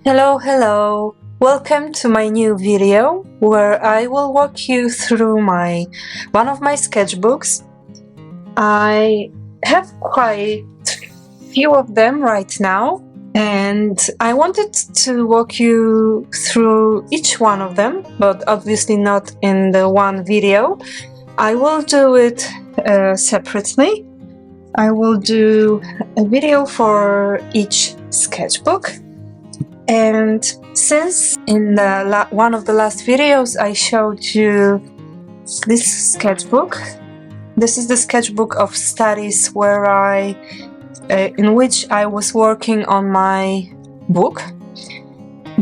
Hello! Welcome to my new video where I will walk you through one of my sketchbooks. I have quite few of them right now, and I wanted to walk you through each one of them, but obviously not in the one video. I will do it separately. I will do a video for each sketchbook. And since in one of the last videos I showed you this sketchbook, this is the sketchbook of studies where in which I was working on my book.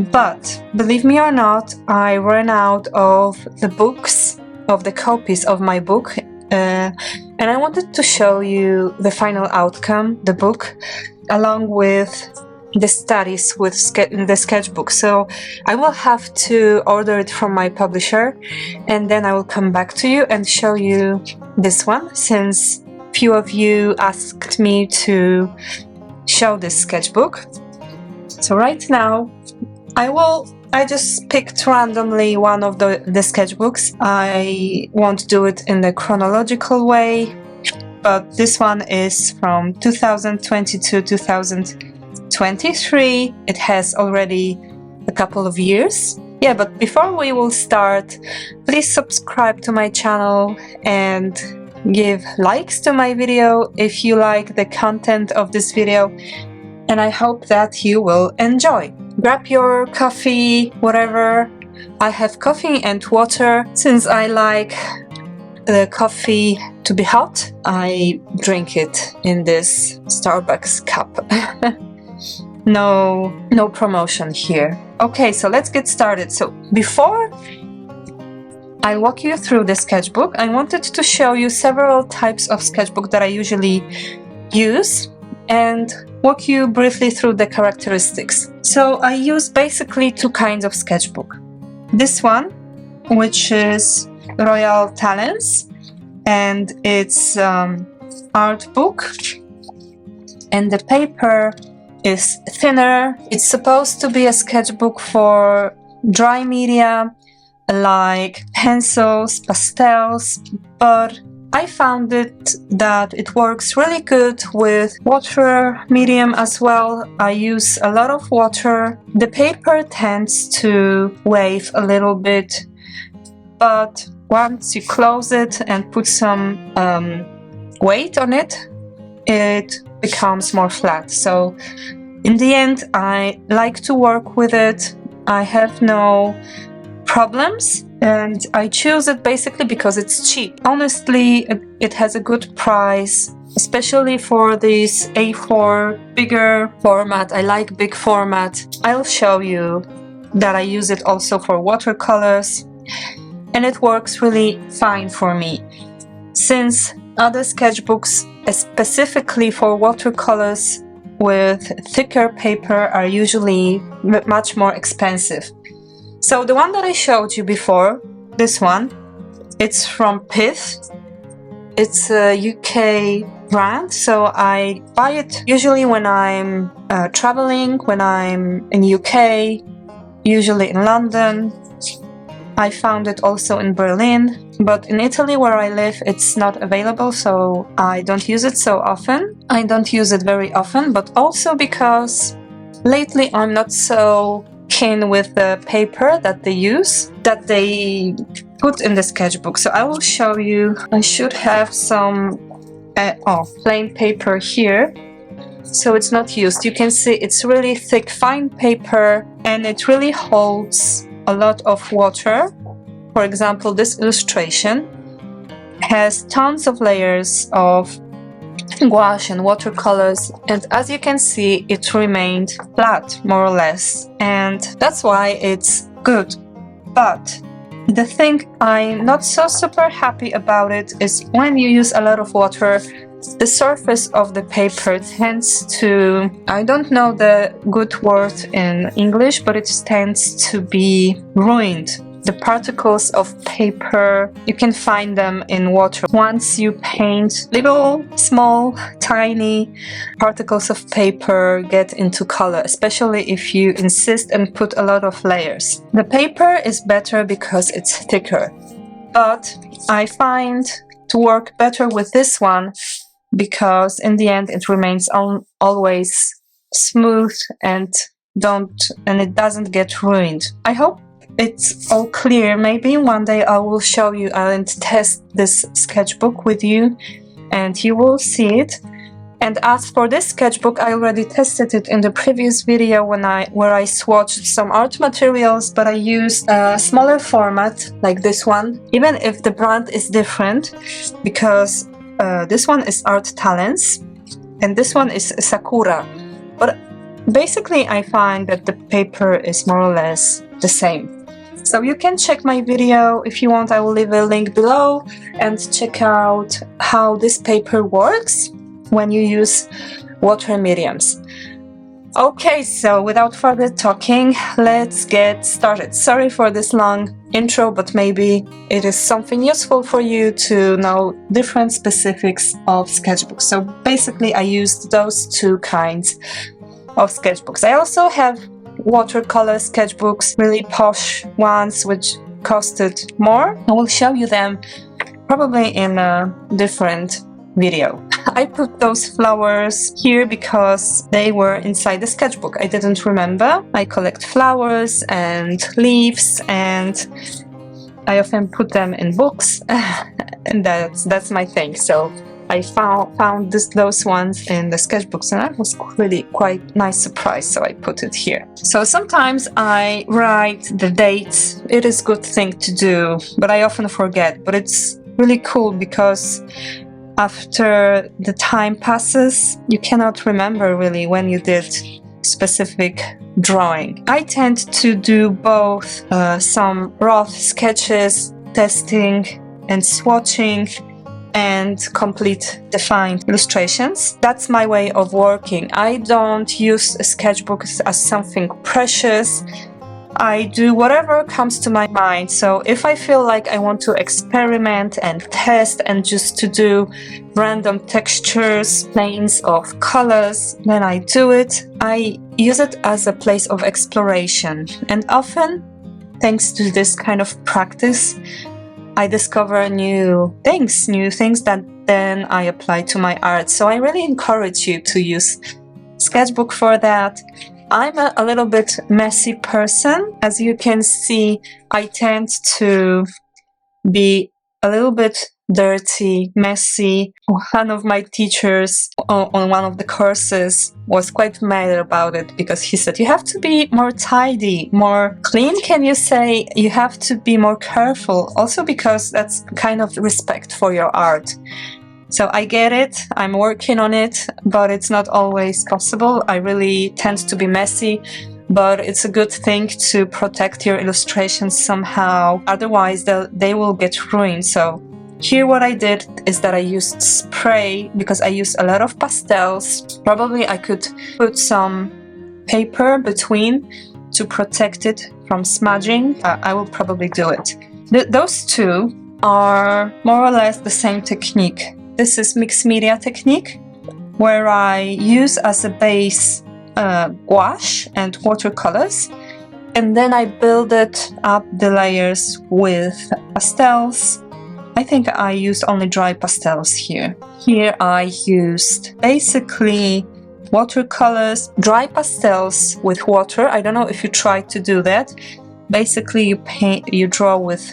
But believe me or not, I ran out of the copies of my book, and I wanted to show you the final outcome, the book, along with the studies with the sketchbook. So I will have to order it from my publisher, and then I will come back to you and show you this one, since few of you asked me to show this sketchbook. So right now I just picked randomly one of the sketchbooks. I won't do it in the chronological way, but this one is from 2022-2023. It has already a couple of years. Yeah, but before we will start, please subscribe to my channel and give likes to my video if you like the content of this video, and I hope that you will enjoy. Grab your coffee, whatever. I have coffee and water. Since I like the coffee to be hot, I drink it in this Starbucks cup. No promotion here. Okay, so let's get started. So before I walk you through the sketchbook, I wanted to show you several types of sketchbook that I usually use and walk you briefly through the characteristics. So I use basically two kinds of sketchbook. This one, which is Royal Talents, and it's art book, and the paper is thinner. It's supposed to be a sketchbook for dry media like pencils, pastels, but I found that it works really good with water medium as well. I use a lot of water. The paper tends to wave a little bit, but once you close it and put some weight on it, it becomes more flat. So in the end, I like to work with it. I have no problems, and I choose it basically because it's cheap. Honestly, it has a good price, especially for this A4 bigger format. I like big format. I'll show you that I use it also for watercolors, and it works really fine for me. Since other sketchbooks, specifically for watercolors with thicker paper, are usually much more expensive. So the one that I showed you before, this one, it's from Pith. It's a UK brand, so I buy it usually when I'm traveling, when I'm in UK, usually in London. I found it also in Berlin, but in Italy where I live it's not available, so I don't use it so often. I don't use it very often, but also because lately I'm not so keen with the paper that they put in the sketchbook. So I will show you. I should have some plain paper here, so it's not used. You can see it's really thick, fine paper, and it really holds a lot of water. For example, this illustration has tons of layers of gouache and watercolors, and as you can see, it remained flat more or less, and that's why it's good. But the thing I'm not so super happy about it is when you use a lot of water, the surface of the paper tends to, I don't know the good word in English, but it tends to be ruined. the particles of paper, you can find them in water. Once you paint, little, small, tiny particles of paper get into color, especially if you insist and put a lot of layers. The paper is better because it's thicker, but I find to work better with this one because in the end it remains always smooth and it doesn't get ruined. I hope it's all clear. Maybe one day I will show you and test this sketchbook with you and you will see it. And as for this sketchbook, I already tested it in the previous video where I swatched some art materials, but I used a smaller format like this one, even if the brand is different, because this one is Art Talents and this one is Sakura. But basically I find that the paper is more or less the same. So you can check my video if you want. I will leave a link below and check out how this paper works when you use water mediums. Okay, so without further talking, let's get started. Sorry for this long intro, but maybe it is something useful for you to know different specifics of sketchbooks. So basically I used those two kinds of sketchbooks. I also have watercolor sketchbooks, really posh ones, which costed more. I will show you them probably in a different video. I put those flowers here because they were inside the sketchbook. I didn't remember. I collect flowers and leaves and I often put them in books and that's my thing. So I found those ones in the sketchbooks and that was really quite nice surprise, so I put it here. So sometimes I write the dates. It is a good thing to do, but I often forget. But it's really cool because after the time passes, you cannot remember really when you did specific drawing. I tend to do both some rough sketches, testing and swatching, and complete defined illustrations. That's my way of working. I don't use a sketchbook as something precious. I do whatever comes to my mind. So if I feel like I want to experiment and test and just to do random textures, planes of colors, then I do it. I use it as a place of exploration. And often, thanks to this kind of practice, I discover new things that then I apply to my art. So I really encourage you to use sketchbook for that. I'm a little bit messy person. As you can see, I tend to be a little bit dirty, messy. One of my teachers on one of the courses was quite mad about it because he said, you have to be more tidy, more clean, can you say? You have to be more careful. Also because that's kind of respect for your art. So I get it, I'm working on it, but it's not always possible. I really tend to be messy, but it's a good thing to protect your illustrations somehow. Otherwise, they will get ruined. So here what I did is that I used spray because I used a lot of pastels. Probably I could put some paper between to protect it from smudging. I will probably do it. Those two are more or less the same technique. This is mixed media technique, where I use as a base gouache and watercolors, and then I build it up the layers with pastels. I think I used only dry pastels here. Here I used basically watercolors, dry pastels with water. I don't know if you tried to do that. Basically you draw with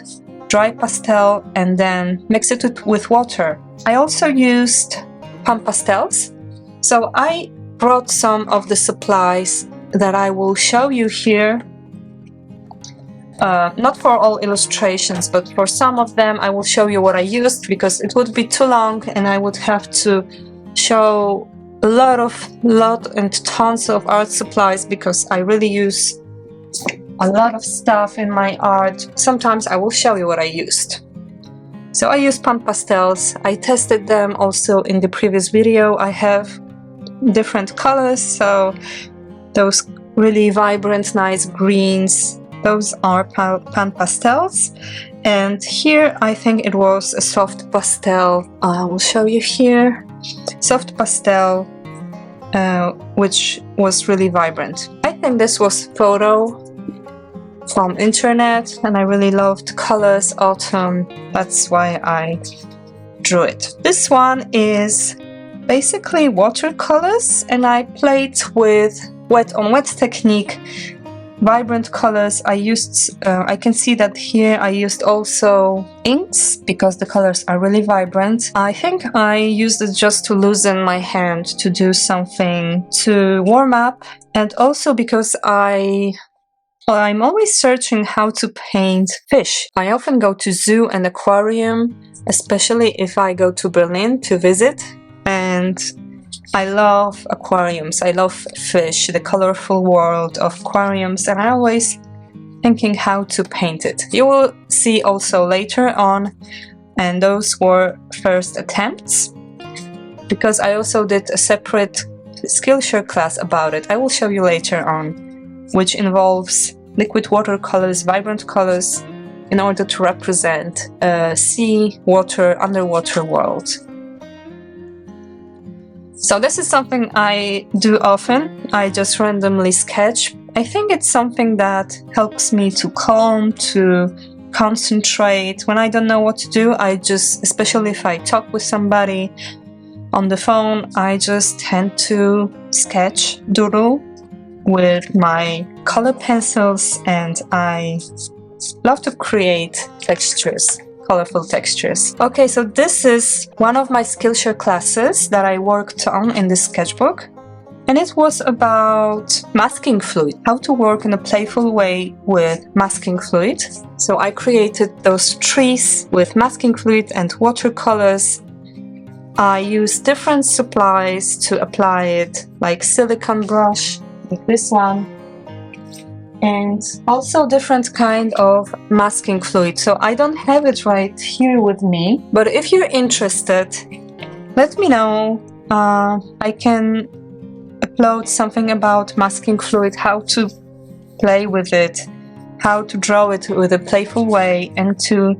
dry pastel and then mix it with water. I also used pan pastels. So I brought some of the supplies that I will show you here. Not for all illustrations, but for some of them I will show you what I used because it would be too long and I would have to show a lot and tons of art supplies because I really use a lot of stuff in my art. Sometimes I will show you what I used. So I used pan pastels. I tested them also in the previous video. I have different colors, so those really vibrant, nice greens, Those are pan pastels. And here I think it was a soft pastel. I will show you here. Soft pastel, which was really vibrant. I think this was photo from internet, and I really loved colors, autumn. That's why I drew it. This one is basically watercolors, and I played with wet on wet technique, vibrant colors. I can see that here I used also inks because the colors are really vibrant. I think I used it just to loosen my hand, to do something to warm up, and also because I'm always searching how to paint fish. I often go to zoo and aquarium, especially if I go to Berlin to visit, and I love aquariums. I love fish, the colorful world of aquariums, and I'm always thinking how to paint it. You will see also later on, and those were first attempts, because I also did a separate Skillshare class about it. I will show you later on, which involves liquid watercolors, vibrant colors, in order to represent a sea, water, underwater world. So this is something I do often. I just randomly sketch. I think it's something that helps me to calm, to concentrate. When I don't know what to do, especially if I talk with somebody on the phone, I just tend to sketch, doodle with my color pencils, and I love to create textures, colorful textures. Okay, so this is one of my Skillshare classes that I worked on in this sketchbook, and it was about masking fluid, how to work in a playful way with masking fluid. So I created those trees with masking fluid and watercolors. I used different supplies to apply it, like silicone brush, like this one, and also different kind of masking fluid. So I don't have it right here with me, but if you're interested, let me know. I can upload something about masking fluid, how to play with it, how to draw it with a playful way, and to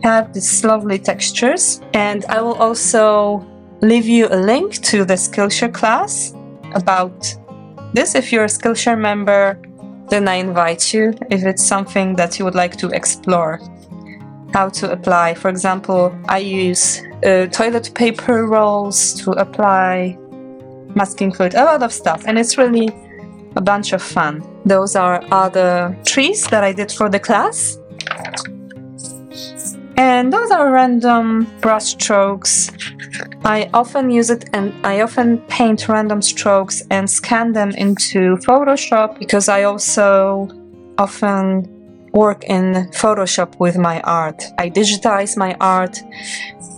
have these lovely textures. And I will also leave you a link to the Skillshare class about this. If you're a Skillshare member, then I invite you, if it's something that you would like to explore, how to apply. For example, I use toilet paper rolls to apply masking fluid, a lot of stuff, and it's really a bunch of fun. Those are other trees that I did for the class. And those are random brush strokes. I often use it, and I often paint random strokes and scan them into Photoshop, because I also often work in Photoshop with my art. I digitize my art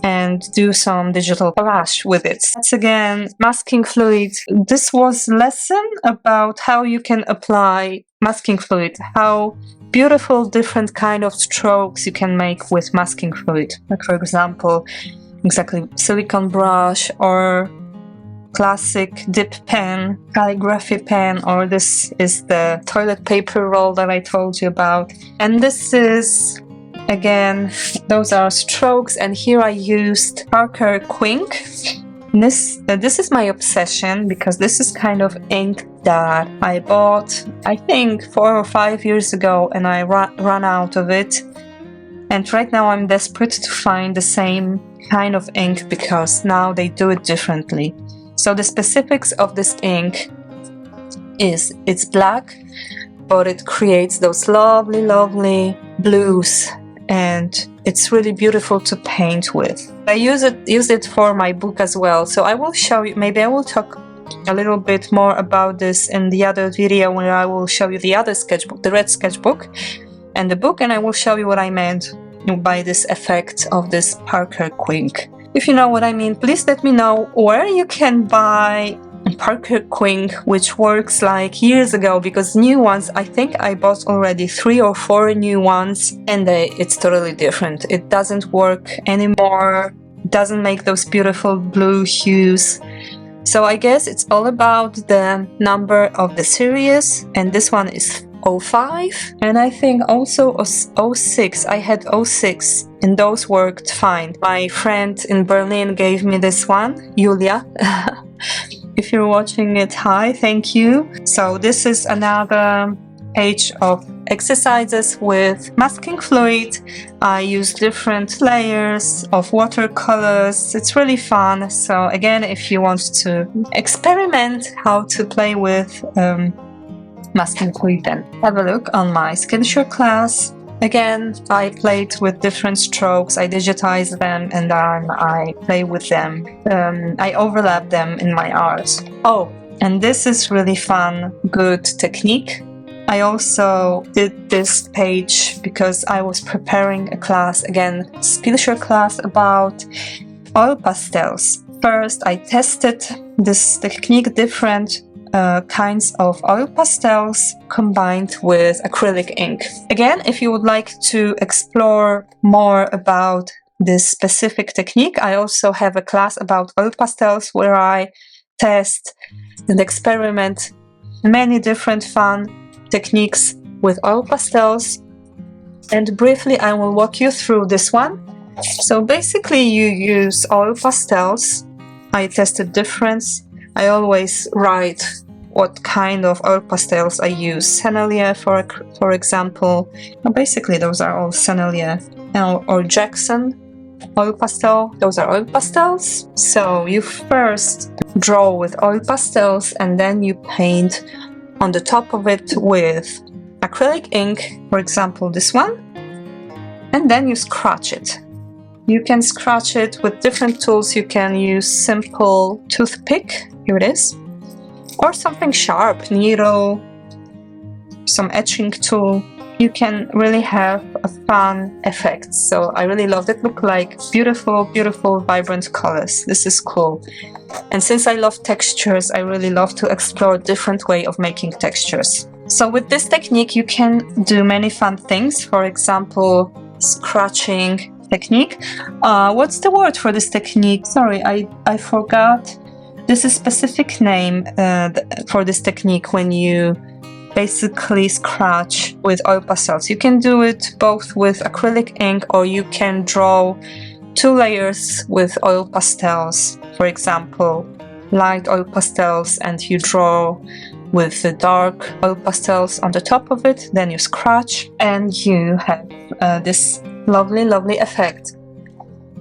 and do some digital collage with it. Once again, masking fluid. This was a lesson about how you can apply masking fluid, how beautiful different kind of strokes you can make with masking fluid. Like, for example, exactly silicone brush, or classic dip pen, calligraphy pen, or this is the toilet paper roll that I told you about. And this is, again, those are strokes, and here I used Parker Quink. This is my obsession, because this is kind of ink that I bought, I think 4 or 5 years ago, and I ran out of it. And right now I'm desperate to find the same kind of ink, because now they do it differently. So the specifics of this ink is it's black, but it creates those lovely, lovely blues, and it's really beautiful to paint with. I use it for my book as well, so I will show you, maybe I will talk a little bit more about this in the other video, where I will show you the other sketchbook, the red sketchbook, and the book, and I will show you what I meant by this effect of this Parker Quink. If you know what I mean, please let me know where you can buy Parker Quink, which works like years ago, because new ones, I think I bought already 3 or 4 new ones, and it's totally different. It doesn't work anymore, doesn't make those beautiful blue hues. So I guess it's all about the number of the series, and this one is 05, and I think also 06. I had 06, and those worked fine. My friend in Berlin gave me this one, Julia. If you're watching it, hi, thank you. So this is another page of exercises with masking fluid. I use different layers of watercolors. It's really fun. So again, if you want to experiment how to play with masking fluid, then have a look on my Skillshare class. Again, I played with different strokes, I digitize them, and then I play with them. I overlap them in my art. Oh, and this is really fun, good technique. I also did this page because I was preparing a class, again, Skillshare class about oil pastels. First, I tested this technique, different kinds of oil pastels combined with acrylic ink. Again, if you would like to explore more about this specific technique, I also have a class about oil pastels where I test and experiment many different fun techniques with oil pastels. And briefly, I will walk you through this one. So basically, you use oil pastels. I tested difference. I always write what kind of oil pastels I use. Sennelier, for example. Basically, those are all Sennelier. Or Jackson oil pastel. Those are oil pastels. So you first draw with oil pastels and then you paint on the top of it with acrylic ink, for example, this one. And then you scratch it. You can scratch it with different tools. You can use simple toothpick, here it is, or something sharp, needle, some etching tool. You can really have a fun effect. So I really loved it. Look like beautiful, beautiful, vibrant colors. This is cool. And since I love textures, I really love to explore different way of making textures. So with this technique, you can do many fun things. For example, scratching technique. What's the word for this technique? Sorry, I forgot. There's a specific name for this technique when you basically scratch with oil pastels. You can do it both with acrylic ink or you can draw 2 layers with oil pastels. For example, light oil pastels and you draw with the dark oil pastels on the top of it, then you scratch and you have this lovely, lovely effect.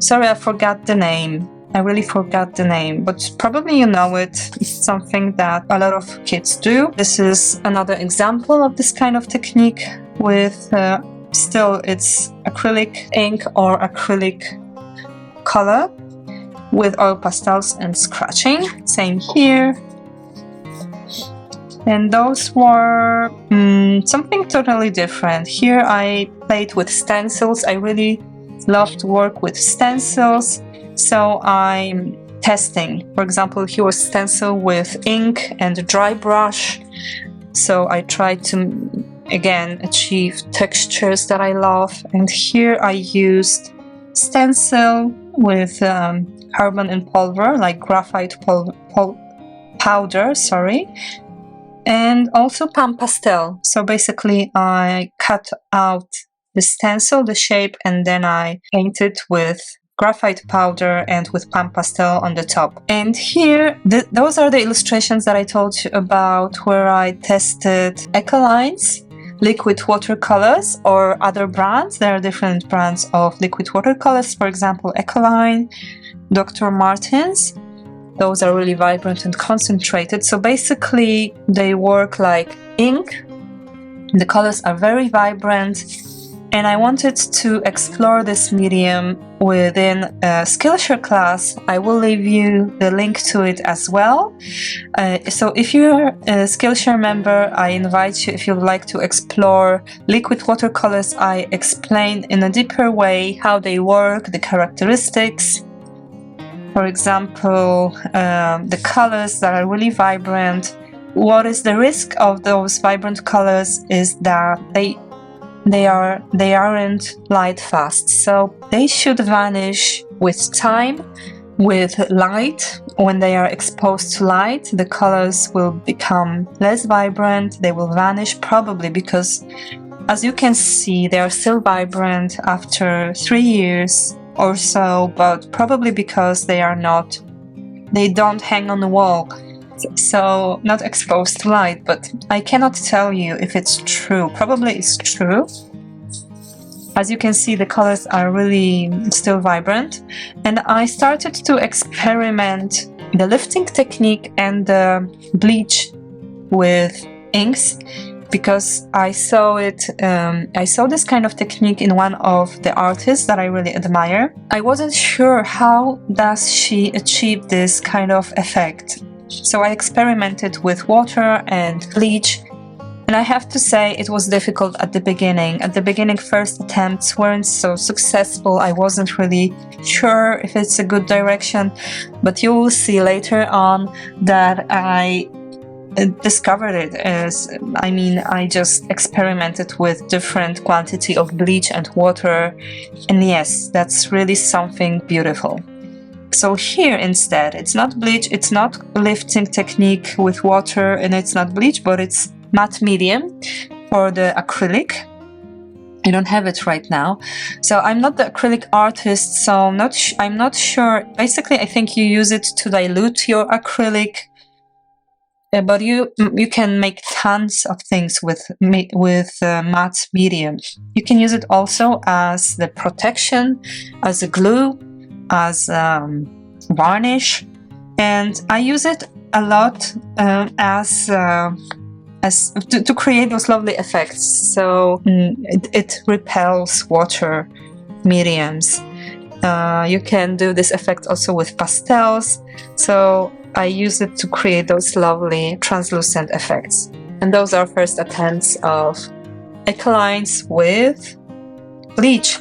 Sorry, I forgot the name. I really forgot the name, but probably you know it. It's something that a lot of kids do. This is another example of this kind of technique with still it's acrylic ink or acrylic color with oil pastels and scratching. Same here. And those were something totally different. Here I played with stencils. I really love to work with stencils. So I'm testing. For example, here was stencil with ink and dry brush. So I tried to, again, achieve textures that I love. And here I used stencil with carbon in pulver, like graphite powder, sorry. And also pan pastel. So basically I cut out the stencil, the shape, and then I painted with graphite powder and with pan pastel on the top. And here, those are the illustrations that I told you about where I tested Ecoline's liquid watercolors or other brands. There are different brands of liquid watercolors, for example, Ecoline, Dr. Martens. Those are really vibrant and concentrated. So basically, they work like ink. The colors are very vibrant. And I wanted to explore this medium within a Skillshare class. I will leave you the link to it as well. So if you're a Skillshare member, I invite you, if you'd like to explore liquid watercolors, I explain in a deeper way how they work, the characteristics. For example, the colors that are really vibrant. What is the risk of those vibrant colors is that they aren't light fast, so they should vanish with time. with light. When they are exposed to light, the colors will become less vibrant, they will vanish, probably because, as you can see, they are still vibrant after 3 years or so, but probably because they don't hang on the wall, so not exposed to light. But I cannot tell you if it's true. Probably it's true. As you can see, the colors are really still vibrant, and I started to experiment the lifting technique and the bleach with inks because I saw this kind of technique in one of the artists that I really admire. I wasn't sure how does she achieve this kind of effect, so I experimented with water and bleach. And I have to say, it was difficult at the beginning. At the beginning, first attempts weren't so successful. I wasn't really sure if it's a good direction, but you will see later on that I discovered it I just experimented with different quantity of bleach and water, and yes, that's really something beautiful. So here instead, it's not bleach, it's not lifting technique with water, and it's not bleach, but it's matte medium for the acrylic. I don't have it right now, so I'm not the acrylic artist, so I'm not sure. Basically, I think you use it to dilute your acrylic, but you can make tons of things with matte medium. You can use it also as the protection, as a glue, as varnish, and I use it a lot to create those lovely effects. So it repels water mediums. You can do this effect also with pastels. So I use it to create those lovely translucent effects. And those are first attempts of echolines with bleach.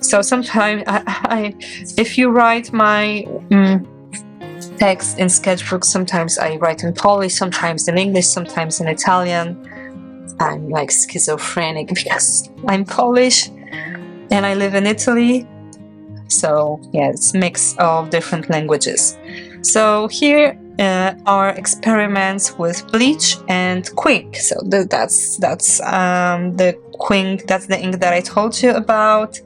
So sometimes if you write my text in sketchbooks, sometimes I write in Polish, sometimes in English, sometimes in Italian. I'm like schizophrenic because I'm Polish and I live in Italy. So yeah, it's a mix of different languages. So here are experiments with bleach and quink. So that's the quink, that's the ink that I told you about.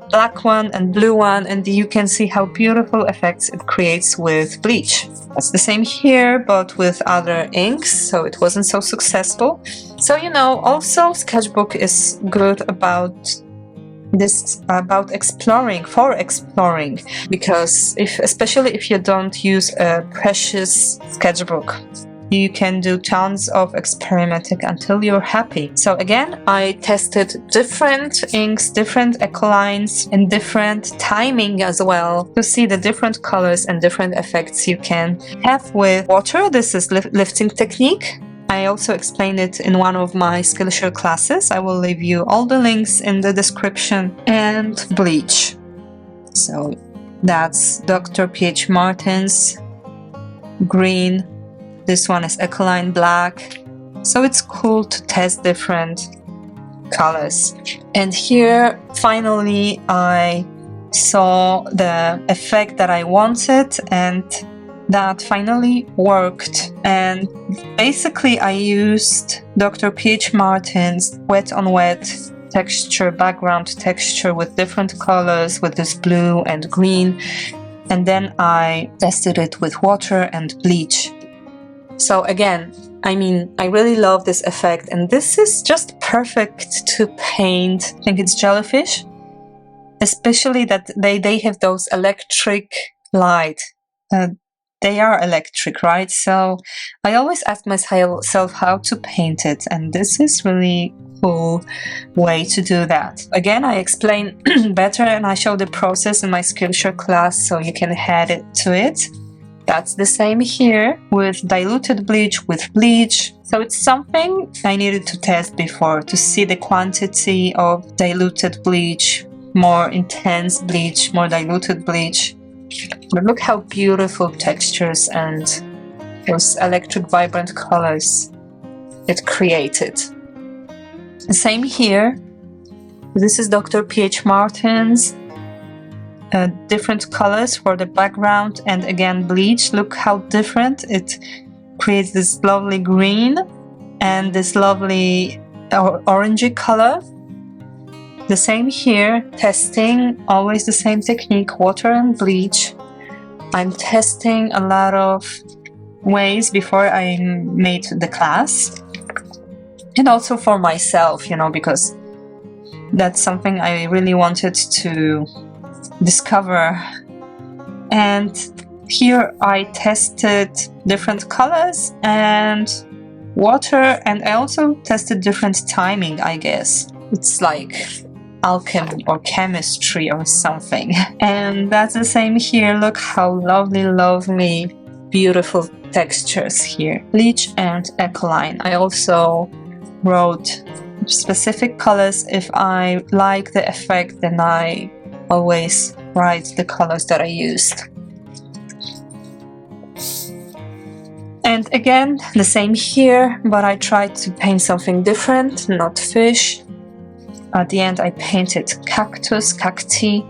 Black one and blue one, and you can see how beautiful effects it creates with bleach. That's the same here, but with other inks, so it wasn't so successful. So also Sketchbook is good about exploring, because especially if you don't use a precious sketchbook, you can do tons of experimenting until you're happy. So again, I tested different inks, different echolines, and different timing as well to see the different colors and different effects you can have with water. This is lifting technique. I also explained it in one of my Skillshare classes. I will leave you all the links in the description. And bleach. So that's Dr. P.H. Martin's green. This one is Ecoline Black. So it's cool to test different colors. And here, finally, I saw the effect that I wanted, and that finally worked. And basically, I used Dr. P.H. Martin's wet on wet texture, background texture with different colors, with this blue and green. And then I tested it with water and bleach. So again, I really love this effect, and this is just perfect to paint. I think it's jellyfish, especially that they have those electric light. They are electric, right? So I always ask myself how to paint it, and this is really cool way to do that. Again, I explain better and I show the process in my Skillshare class, so you can head to it. That's the same here with diluted bleach, with bleach. So it's something I needed to test before to see the quantity of diluted bleach, more intense bleach, more diluted bleach. But look how beautiful textures and those electric vibrant colors it created. The same here. This is Dr. P.H. Martin's different colors for the background, and again bleach. Look how different it creates, this lovely green and this lovely orangey color. The same here, testing, always the same technique, water and bleach. I'm testing a lot of ways before I made the class, and also for myself, you know, because that's something I really wanted to discover. And here I tested different colors and water, and I also tested different timing, I guess. It's like alchemy or chemistry or something. And that's the same here. Look how lovely, beautiful textures here. Bleach and Ecoline. I also wrote specific colors. If I like the effect, then I always write the colors that I used. And again, the same here, but I tried to paint something different, not fish. At the end I painted cactus, cacti.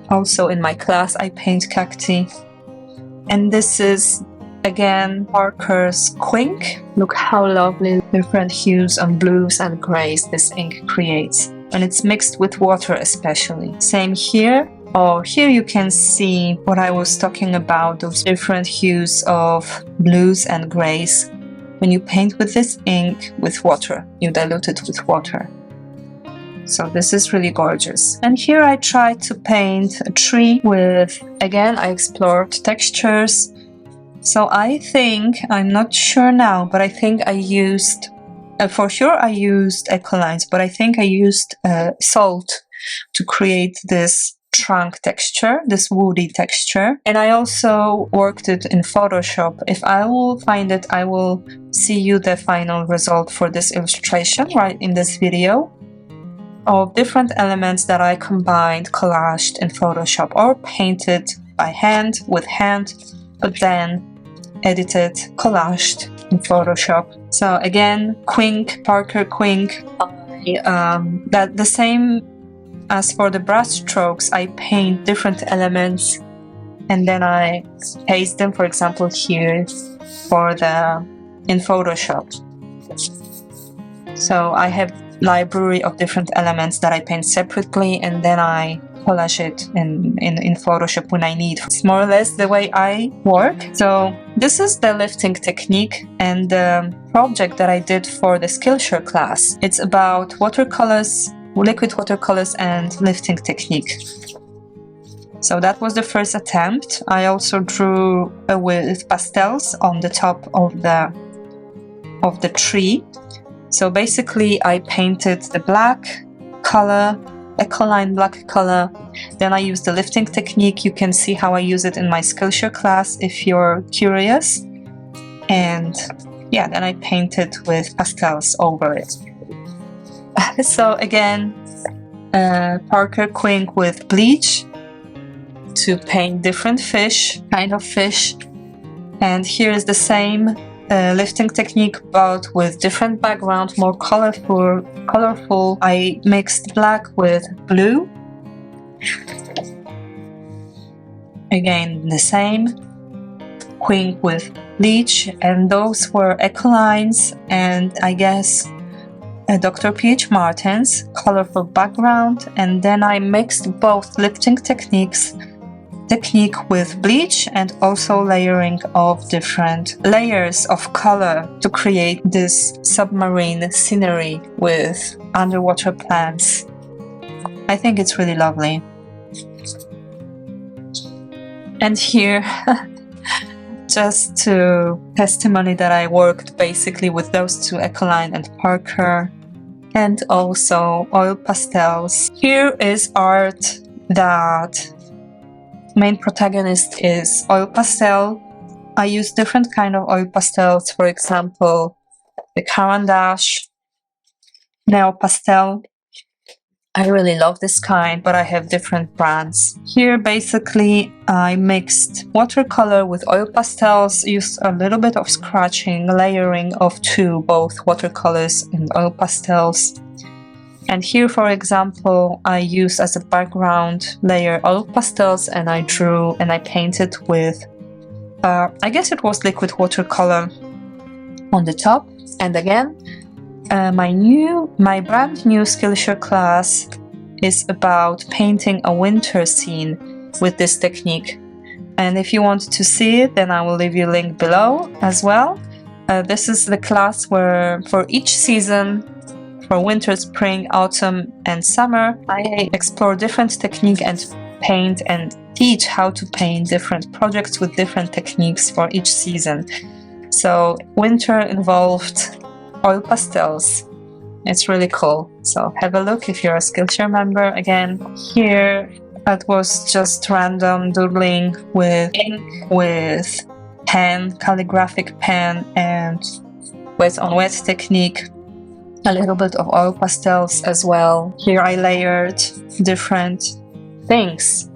Also in my class I paint cacti. And this is again Parker's Quink. Look how lovely different hues and blues and grays this ink creates. And it's mixed with water especially. Same here. Oh, here you can see what I was talking about, those different hues of blues and grays. When you paint with this ink with water, you dilute it with water. So this is really gorgeous. And here I tried to paint a tree with, again, I explored textures. So I think, I'm not sure now, but I think I used, for sure I used Ecolines, but I think I used salt to create this trunk texture, this woody texture. And I also worked it in Photoshop. If I will find it, I will see you the final result for this illustration right in this video, of different elements that I combined, collaged in Photoshop, or painted by hand with hand, but then edited, collaged in Photoshop. So again, Quink, Parker Quink. That the same as for the brush strokes, I paint different elements and then I paste them, for example here in Photoshop. So I have library of different elements that I paint separately, and then I collage it in Photoshop when I need. It's more or less the way I work. So this is the lifting technique and the project that I did for the Skillshare class. It's about watercolors, liquid watercolors and lifting technique. So that was the first attempt. I also drew with pastels on the top of the tree. So basically I painted the black color, Ecoline black color, then I used the lifting technique. You can see how I use it in my Skillshare class if you're curious. And yeah, then I painted with pastels over it. So again, Parker Quink with bleach to paint different kind of fish. And here is the same lifting technique, but with different background, more colorful. I mixed black with blue. Again, the same. Quink with bleach, and those were Ecolines and I guess Dr. P.H. Martin's colorful background. And then I mixed both lifting technique with bleach and also layering of different layers of color to create this submarine scenery with underwater plants. I think it's really lovely. And here, just to testimony that I worked basically with those two, Ecoline and Parker, and also oil pastels. Here is art that main protagonist is oil pastel. I use different kind of oil pastels, for example, the Caran d'Ache, Neo Pastel. I really love this kind, but I have different brands. Here basically I mixed watercolor with oil pastels, used a little bit of scratching, layering of both watercolors and oil pastels. And here, for example, I used as a background layer oil pastels, and I drew and I painted with, I guess it was liquid watercolor on the top. And again, my brand new Skillshare class is about painting a winter scene with this technique. And if you want to see it, then I will leave you a link below as well. This is the class where for each season, for winter, spring, autumn, and summer, I explore different techniques and paint and teach how to paint different projects with different techniques for each season. So winter involved oil pastels. It's really cool. So have a look if you're a Skillshare member. Again, here it was just random doodling with ink, with pen, calligraphic pen, and wet on wet technique. A little bit of oil pastels as well. Here I layered different things.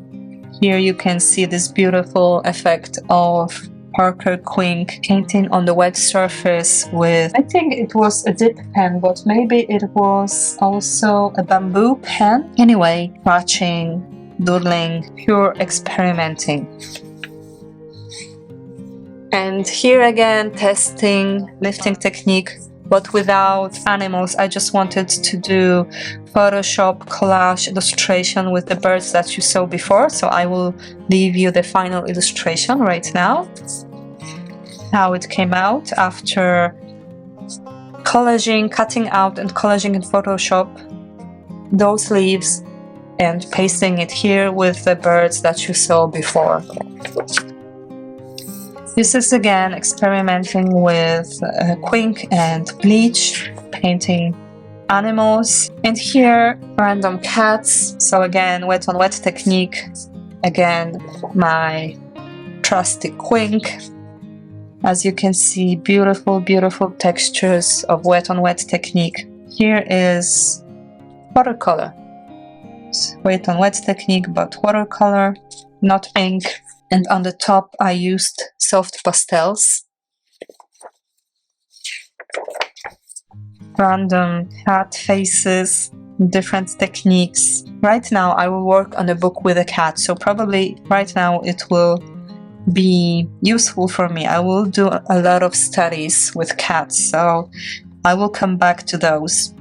Here you can see this beautiful effect of Parker Quink painting on the wet surface with, I think it was a dip pen, but maybe it was also a bamboo pen. Anyway, scratching, doodling, pure experimenting. And here again, testing lifting technique, but without animals. I just wanted to do Photoshop collage illustration with the birds that you saw before. So I will leave you the final illustration right now. How it came out after collaging, cutting out and collaging in Photoshop those leaves and pasting it here with the birds that you saw before. This is again experimenting with Quink and Bleach, painting animals. And here, random cats. So again, wet on wet technique. Again, my trusty Quink. As you can see, beautiful, beautiful textures of wet on wet technique. Here is watercolor. It's wet on wet technique, but watercolor, not ink. And on the top, I used soft pastels. Random cat faces, different techniques. Right now, I will work on a book with a cat, so probably right now it will be useful for me. I will do a lot of studies with cats, so I will come back to those.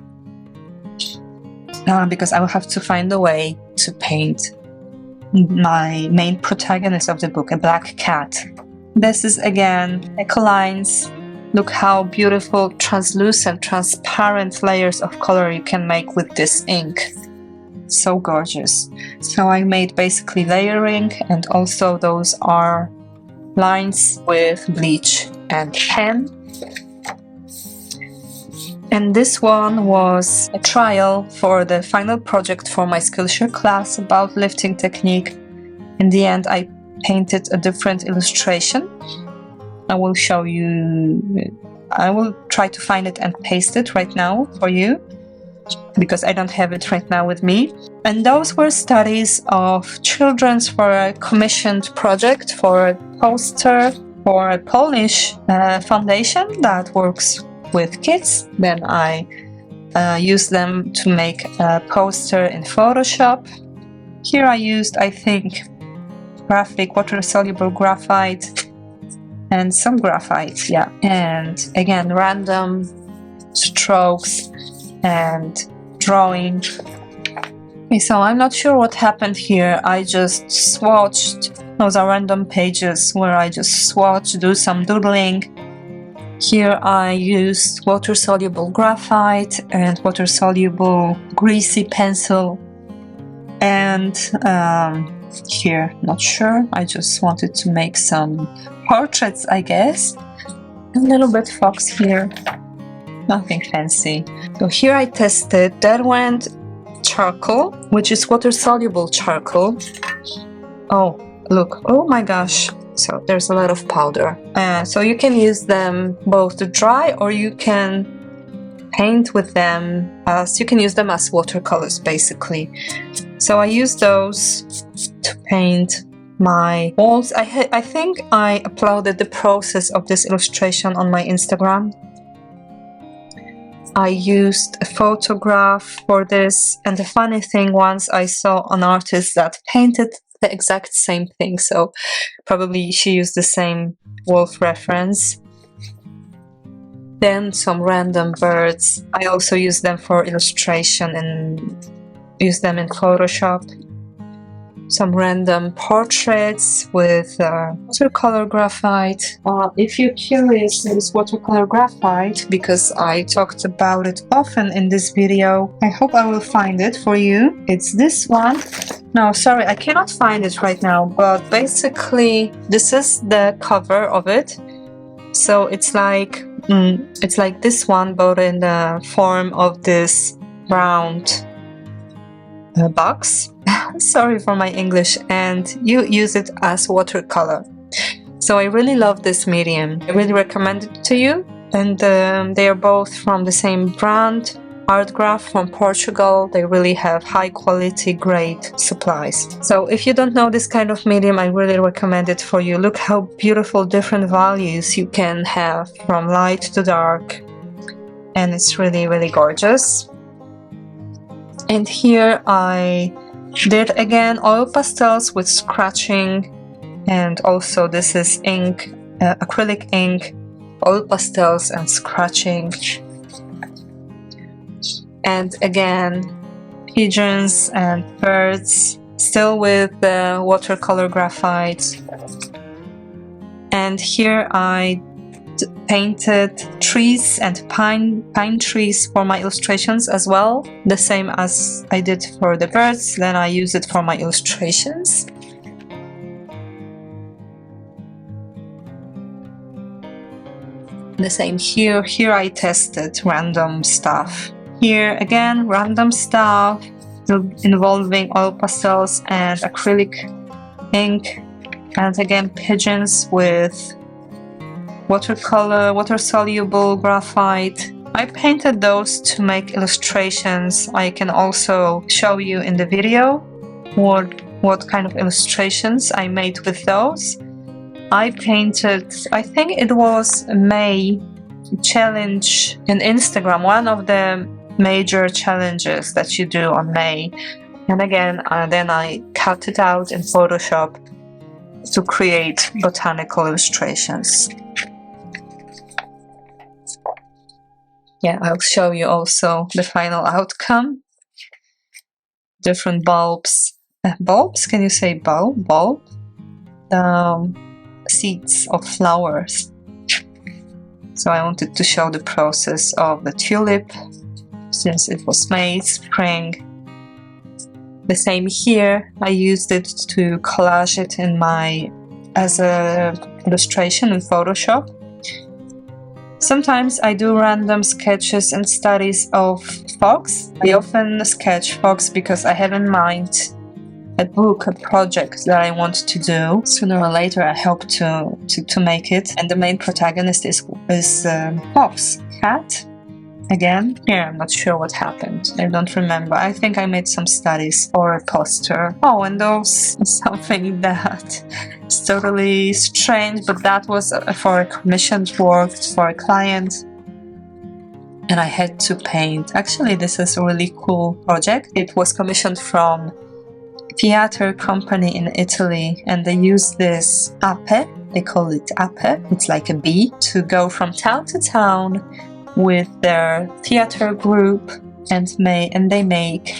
Because I will have to find a way to paint my main protagonist of the book, a black cat. This is again echolines. Look how beautiful translucent, transparent layers of color you can make with this ink. So gorgeous. So I made basically layering, and also those are lines with bleach and pen. And this one was a trial for the final project for my Skillshare class about lifting technique. In the end, I painted a different illustration. I will show you, I will try to find it and paste it right now for you, because I don't have it right now with me. And those were studies of children's for a commissioned project for a poster for a Polish foundation that works with kids. Then I use them to make a poster in Photoshop. Here I used, I think, graphic, water-soluble graphite and some graphite, yeah. And again, random strokes and drawing. Okay, so I'm not sure what happened here. I just swatched. Those are random pages where I just swatch, do some doodling. Here I used water-soluble graphite and water-soluble greasy pencil. And here, not sure, I just wanted to make some portraits, I guess. A little bit fox here, nothing fancy. So here I tested Derwent charcoal, which is water-soluble charcoal. Oh, look, oh my gosh. So there's a lot of powder. So you can use them both to dry, or you can paint with them as, you can use them as watercolors basically. So I use those to paint my walls. I think I uploaded the process of this illustration on my Instagram. I used a photograph for this, and the funny thing, once I saw an artist that painted the exact same thing, so probably she used the same wolf reference. Then some random birds. I also use them for illustration and use them in Photoshop. Some random portraits with watercolor graphite. If you're curious, this watercolor graphite, because I talked about it often in this video, I hope I will find it for you. It's this one. No, sorry, I cannot find it right now, but basically this is the cover of it. So it's like this one, but in the form of this round box. Sorry for my English. And you use it as watercolor. So I really love this medium. I really recommend it to you. And they are both from the same brand, Artgraph from Portugal. They really have high quality, great supplies. So if you don't know this kind of medium, I really recommend it for you. Look how beautiful different values you can have from light to dark. And it's really, really gorgeous. And here I did again oil pastels with scratching, and also this is ink, acrylic ink, oil pastels and scratching. And again, pigeons and birds, still with the watercolor graphite. And here I painted trees and pine trees for my illustrations as well, the same as I did for the birds. Then I use it for my illustrations. The same here. Here I tested random stuff. Here again, random stuff involving oil pastels and acrylic ink, and again pigeons with watercolor, water-soluble graphite. I painted those to make illustrations. I can also show you in the video what kind of illustrations I made with those. I painted, I think it was a May challenge in Instagram, one of the major challenges that you do on May. And again, then I cut it out in Photoshop to create botanical illustrations. Yeah, I'll show you also the final outcome. Different bulbs. Bulbs? Can you say bulb? Bulb? Seeds of flowers. So I wanted to show the process of the tulip, since it was May, spring. The same here. I used it to collage it in as a illustration in Photoshop. Sometimes I do random sketches and studies of fox. I often sketch fox because I have in mind a book, a project that I want to do. Sooner or later I hope to make it. And the main protagonist is fox, cat. Again, here I'm not sure what happened. I don't remember. I think I made some studies for a poster. Oh, and those something that is totally strange, but that was for a commissioned work for a client. And I had to paint. Actually, this is a really cool project. It was commissioned from a theater company in Italy, and they use this ape. They call it ape. It's like a bee, to go from town to town with their theater group, and they make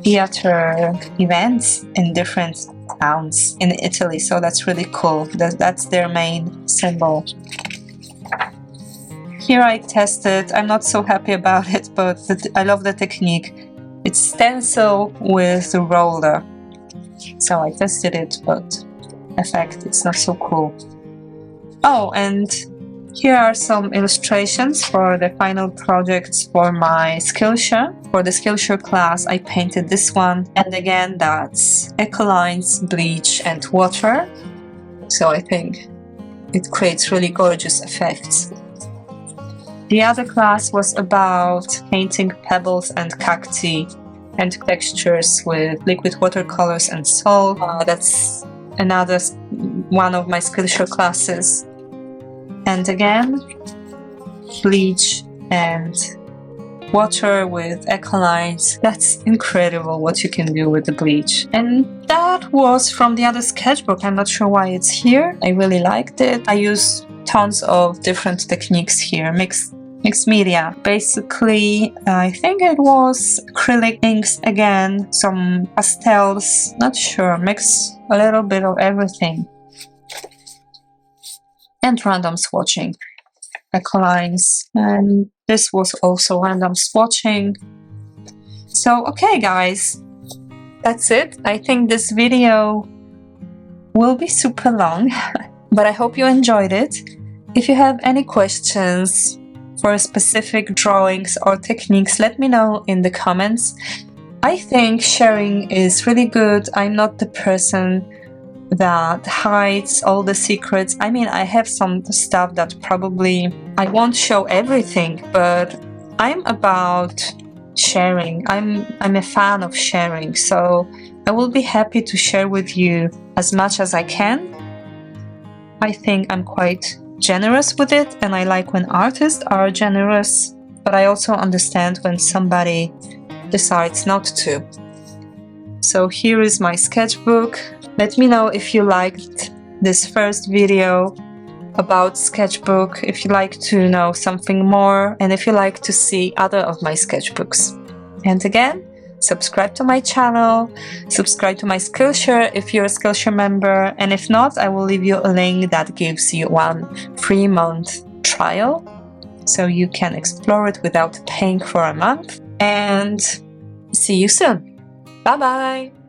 theater events in different towns in Italy. So that's really cool. That's their main symbol. Here I tested. I'm not so happy about it, but I love the technique. It's stencil with a roller. So I tested it, but effect, it's not so cool. Oh, and here are some illustrations for the final projects for my Skillshare. For the Skillshare class, I painted this one. And again, that's Ecolines, Bleach and water. So I think it creates really gorgeous effects. The other class was about painting pebbles and cacti and textures with liquid watercolors and salt. That's another one of my Skillshare classes. And again, Bleach and water with lines. That's incredible what you can do with the bleach. And that was from the other sketchbook. I'm not sure why it's here. I really liked it. I used tons of different techniques here, mixed media. Basically, I think it was acrylic inks again, some pastels, not sure, mix a little bit of everything. And random swatching, lines. And this was also random swatching. So, okay guys, that's it. I think this video will be super long, but I hope you enjoyed it. If you have any questions for specific drawings or techniques, let me know in the comments. I think sharing is really good. I'm not the person that hides all the secrets. I mean, I have some stuff that probably I won't show everything, but I'm about sharing. I'm a fan of sharing, so I will be happy to share with you as much as I can. I think I'm quite generous with it, and I like when artists are generous, but I also understand when somebody decides not to. So here is my sketchbook. Let me know if you liked this first video about sketchbook, if you like to know something more, and if you like to see other of my sketchbooks. And again, subscribe to my channel, subscribe to my Skillshare if you're a Skillshare member, and if not, I will leave you a link that gives you 1 free-month trial, so you can explore it without paying for a month. And see you soon. Bye bye!